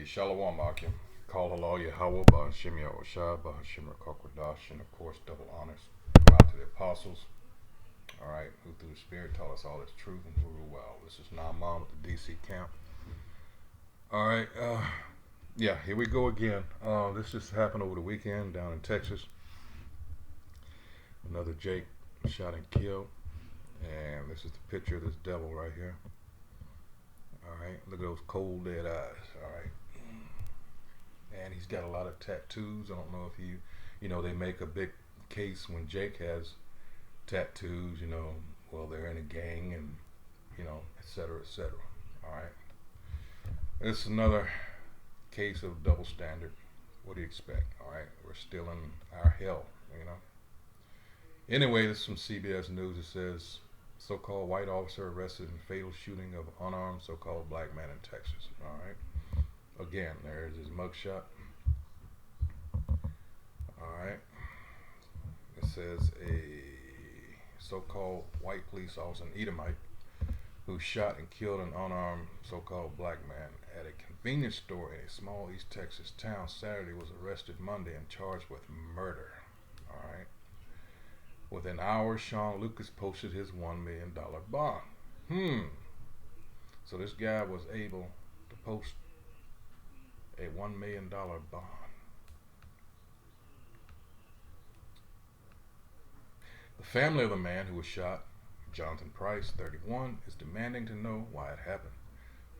Shalom Akim. Call Allah Yahweh Ba'ashim Yahushua Ba'ashim Rakokwadash, and of course double honors go out to the apostles, alright, who through the Spirit taught us all this truth and who rule well. This is Naaman with the DC camp. Alright, yeah, here we go again. This just happened over the weekend down in Texas. Another Jake shot and killed. And this is the picture of this devil right here. Alright, look at those cold dead eyes. Alright. And he's got a lot of tattoos. I don't know if they make a big case when Jake has tattoos, well, they're in a gang and, et cetera, et cetera. Alright. It's another case of double standard. What do you expect? Alright, we're still in our hell, Anyway, this is from CBS News. It says, so-called white officer arrested in fatal shooting of unarmed so-called black man in Texas. Alright. Again, there's his mugshot. Alright. It says a so-called white police officer, an Edomite, who shot and killed an unarmed so-called black man at a convenience store in a small East Texas town Saturday was arrested Monday and charged with murder. Alright. Within hours, Sean Lucas posted his $1 million bond. So this guy was able to post a $1 million bond. The family of the man who was shot, Jonathan Price, 31, is demanding to know why it happened.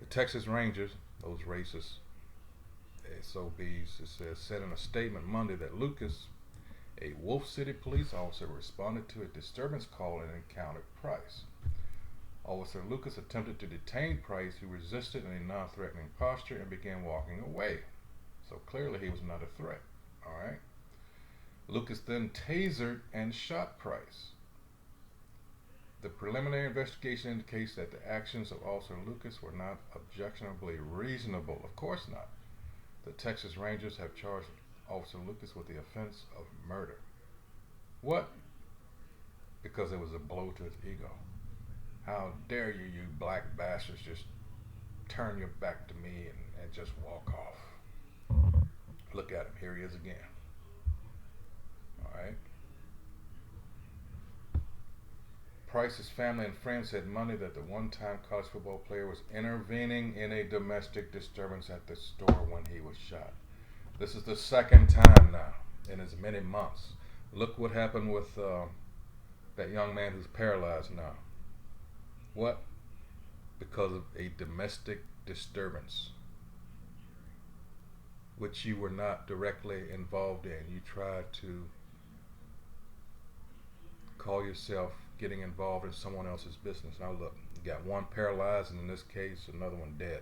The Texas Rangers, those racist SOBs, it says, said in a statement Monday that Lucas, a Wolf City police officer, responded to a disturbance call and encountered Price. Officer Lucas attempted to detain Price, who resisted in a non-threatening posture and began walking away. So clearly he was not a threat. Alright. Lucas then tasered and shot Price. The preliminary investigation indicates that the actions of Officer Lucas were not objectionably reasonable. Of course not. The Texas Rangers have charged Officer Lucas with the offense of murder. What? Because it was a blow to his ego. How dare you, you black bastards, just turn your back to me and just walk off. Look at him. Here he is again. Alright. Price's family and friends said Monday that the one-time college football player was intervening in a domestic disturbance at the store when he was shot. This is the second time now in as many months. Look what happened with that young man who's paralyzed now. What? Because of a domestic disturbance, which you were not directly involved in. You tried to call yourself getting involved in someone else's business. Now look, you got one paralyzed, and in this case, another one dead.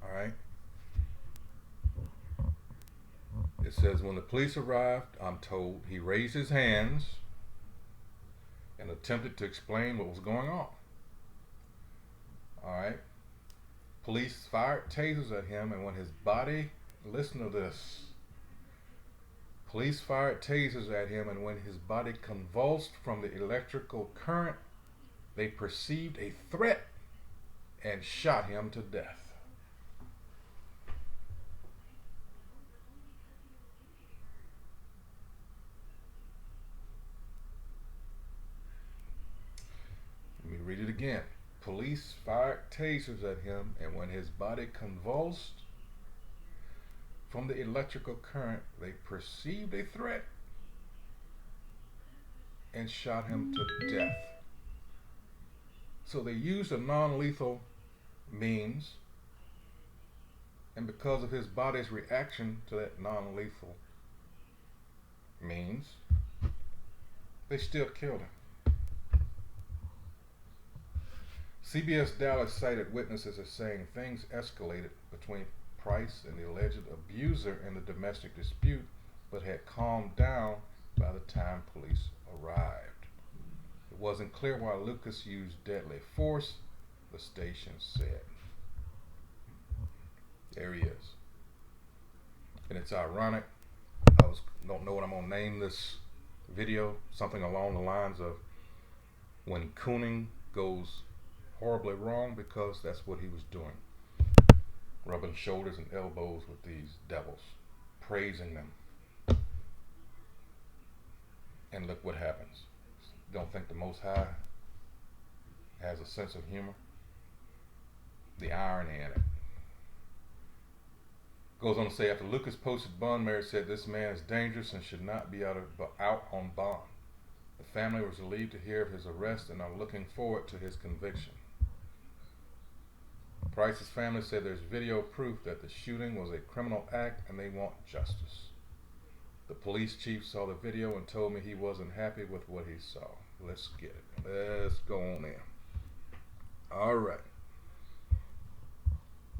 Alright? It says, when the police arrived, I'm told, he raised his hands and attempted to explain what was going on. Alright. Police fired tasers at him, and when his body, listen to this. Police fired tasers at him, and when his body convulsed from the electrical current, they perceived a threat and shot him to death. Let me read it again. Police fired tasers at him, and when his body convulsed from the electrical current, they perceived a threat and shot him to death. So they used a non-lethal means, and because of his body's reaction to that non-lethal means, they still killed him. CBS Dallas cited witnesses as saying things escalated between Price and the alleged abuser in the domestic dispute, but had calmed down by the time police arrived. It wasn't clear why Lucas used deadly force, the station said. There he is. And it's ironic. Don't know what I'm going to name this video. Something along the lines of when Cooning goes horribly wrong, because that's what he was doing. rubbing shoulders and elbows with these devils, praising them. And look what happens. Don't think the Most High has a sense of humor? The irony in it. Goes on to say, after Lucas posted bond, Mary said, "This man is dangerous and should not be out on bond." The family was relieved to hear of his arrest and are looking forward to his conviction. Price's family said there's video proof that the shooting was a criminal act and they want justice. The police chief saw the video and told me he wasn't happy with what he saw. Let's get it. Let's go on in. All right.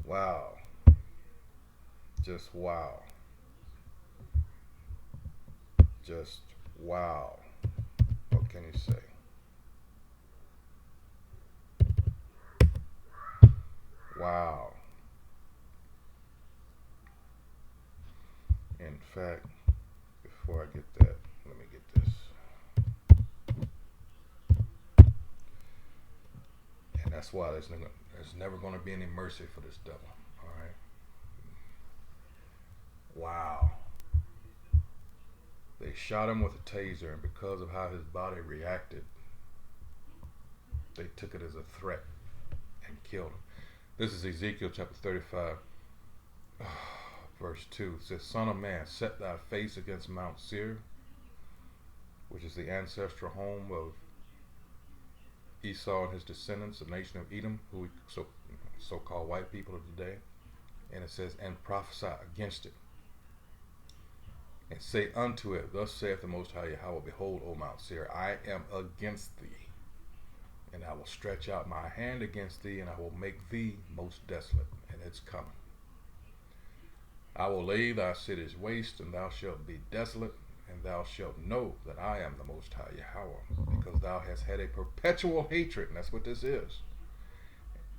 Wow. Just wow. Just wow. What can you say? Wow. In fact, before I get that, let me get this. And that's why there's never going to be any mercy for this devil. All right. Wow. They shot him with a taser, and because of how his body reacted, they took it as a threat and killed him. This is Ezekiel chapter 35, verse 2. It says, "Son of man, set thy face against Mount Seir," which is the ancestral home of Esau and his descendants, the nation of Edom, who we so-called white people of today. And it says, "And prophesy against it, and say unto it, Thus saith the Most High Yahweh, Behold, O Mount Seir, I am against thee, and I will stretch out my hand against thee, and I will make thee most desolate." And it's coming. "I will lay thy cities waste, and thou shalt be desolate, and thou shalt know that I am the Most High Yahweh, because thou hast had a perpetual hatred," and that's what this is,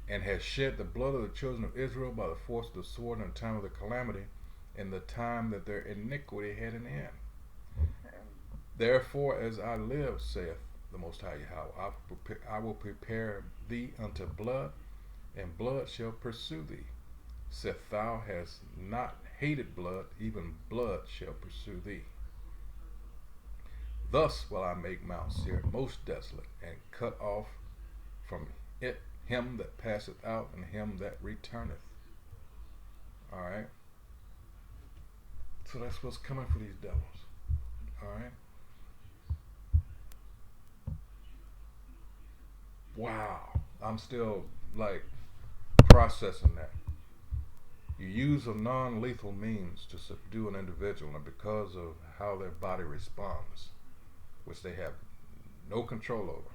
"and hast shed the blood of the children of Israel by the force of the sword in the time of the calamity, in the time that their iniquity had an end. Therefore, as I live, saith the Most High Yahweh, I will prepare thee unto blood, and blood shall pursue thee. Sith thou hast not hated blood, even blood shall pursue thee. Thus will I make Mount Seir most desolate, and cut off from it him that passeth out, and him that returneth." All right. So that's what's coming for these devils. All right. Wow. I'm still like processing that. You use of non-lethal means to subdue an individual, and because of how their body responds, which they have no control over,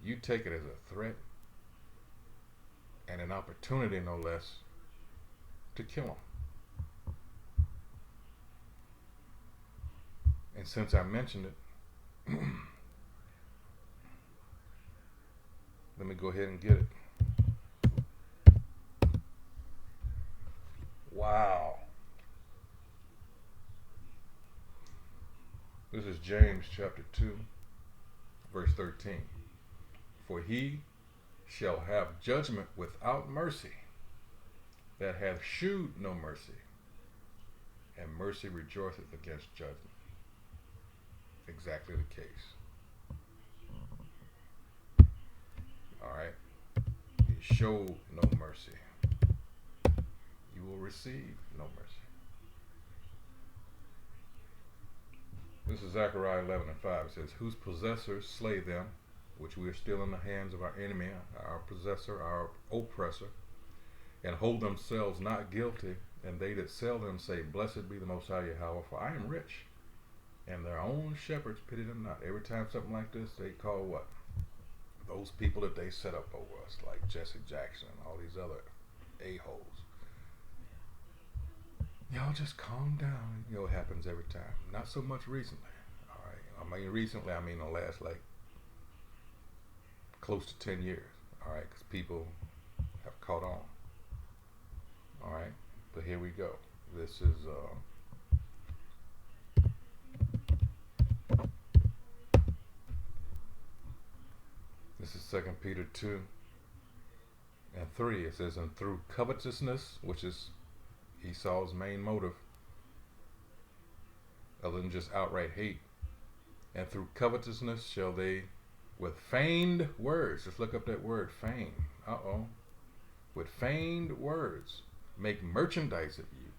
you take it as a threat and an opportunity, no less, to kill them. And since I mentioned it, let me go ahead and get it. Wow. This is James chapter 2, verse 13. "For he shall have judgment without mercy, that hath shewed no mercy, and mercy rejoiceth against judgment." Exactly the case. All right. You show no mercy, you will receive no mercy. This is Zechariah 11:5. It says, "Whose possessors slay them, which we are still in the hands of our enemy, our possessor, our oppressor, and hold themselves not guilty, and they that sell them say, Blessed be the Most High Yahweh, for I am rich, and their own shepherds pity them not." Every time something like this, they call what? Those people that they set up over us, like Jesse Jackson and all these other a-holes. Y'all just calm down. You know, it happens every time. Not so much recently. All right. I mean, recently, I mean the last, like, close to 10 years. All right. Because people have caught on. All right. But here we go. This is, this is 2 Peter 2, And 3, it says, and through covetousness, which is Esau's main motive, other than just outright hate, and through covetousness shall they, with feigned words, just look up that word, feign, with feigned words, make merchandise of you,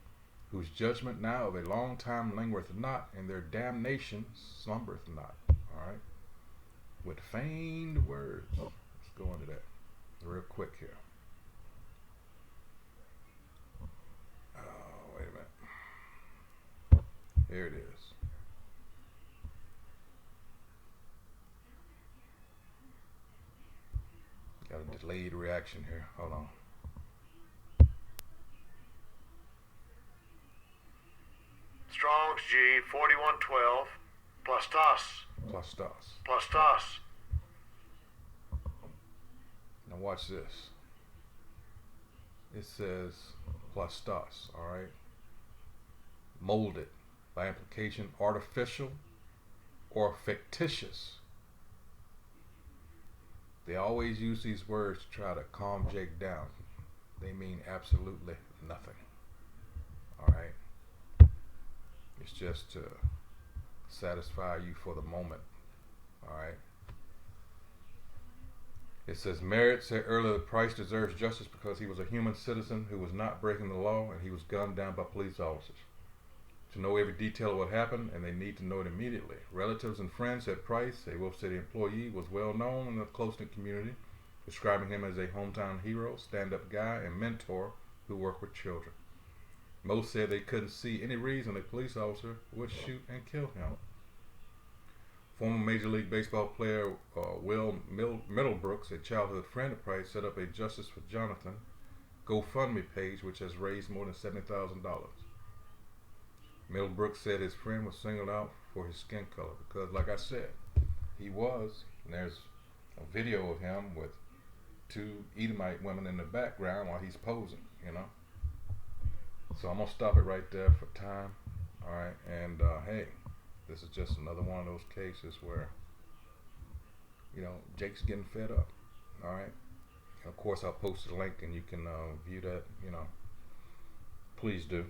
whose judgment now of a long time lingereth not, and their damnation slumbereth not. Alright? With feigned words. Let's go into that real quick here. Oh, wait a minute. Here it is. Got a delayed reaction here. Hold on. Strong's G 4112 plastos. Plastos. Plastos. Now watch this. It says plastos, alright? Molded, by implication artificial or fictitious. They always use these words to try to calm Jake down. They mean absolutely nothing. Alright? It's just to satisfy you for the moment. Alright? It says, Merritt said earlier that Price deserves justice because he was a human citizen who was not breaking the law, and he was gunned down by police officers. To know every detail of what happened, and they need to know it immediately. Relatives and friends said Price, a Wolf City employee, was well known in the close-knit community, describing him as a hometown hero, stand-up guy, and mentor who worked with children. Most said they couldn't see any reason a police officer would shoot and kill him. Former Major League Baseball player Will Middlebrooks, a childhood friend of Price, set up a Justice for Jonathan GoFundMe page, which has raised more than $70,000. Middlebrooks said his friend was singled out for his skin color because, like I said, he was, and there's a video of him with 2 Edomite women in the background while he's posing, you know. So I'm going to stop it right there for time. Alright, and hey, this is just another one of those cases where, you know, Jake's getting fed up. Alright, of course I'll post a link and you can view that, you know, please do.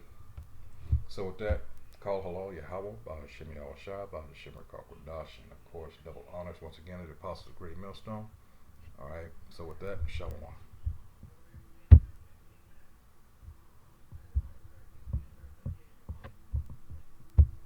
So with that, call hello Yahweh, Bahashim Yahushua, Bahashim Kakwadash, and of course double honors once again to the Apostles of Great Millstone. Alright, so with that, Shalom.